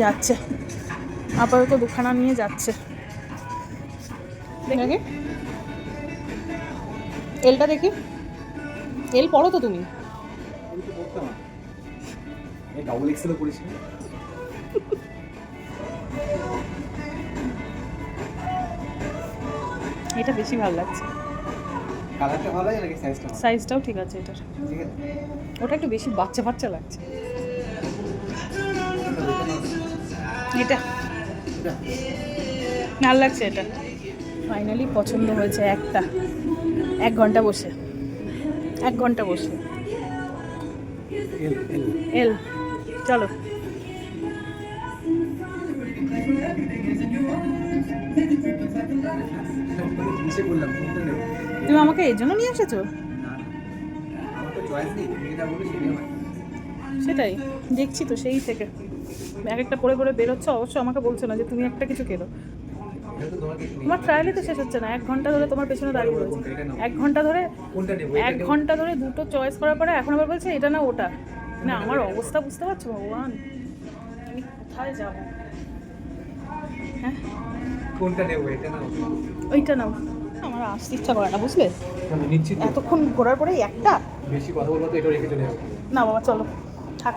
যাচ্ছে আপাতত দুখানা নিয়ে যাচ্ছে। দেখি এলটা দেখি, এল পড়ো তো তুমি? এটা বেশি ভালো লাগছে, কালারটা ভালো লাগে নাকি সাইজটা? সাইজটাও ঠিক আছে এটার, ঠিক আছে। ওটা একটু বেশি বাচ্চা বাচ্চা লাগছে। এটা ভালো লাগছে, এটা ফাইনালি পছন্দ হয়েছে একটা। 1 ঘন্টা বসে, 1 ঘন্টা বসে। এল চলো। তুমি আমাকে এই জন্য নিয়ে এসেছো? সেটাই দেখছি তো সেই থেকে এক একটা পরে পরে বেরোচ্ছে। অবশ্য আমাকে বলছে না যে তুমি একটা কিছু কেনো, তোমার ট্রায়ালই তো শেষ হচ্ছে না। 1 ঘন্টা ধরে তোমার পেছনে দাঁড়িয়ে রয়েছে, 1 ঘন্টা ধরে, 1 ঘন্টা ধরে দুটো চয়েস করার পরে এখন আবার বলছে এটা না ওটা না। আমার অবস্থা বুঝতে পারছো ভগবান, আমি কোথায় যাবো? হ্যাঁ কোনটা নেব, এটা না ওইটা নাও। আমার আসতে ইচ্ছা করে না বুঝলে, নিশ্চিত এতক্ষণ ঘোরার পরে একটা। বেশি কথা বলবো তো এটা রেখে চলে যাবো। না বাবা চলো থাক।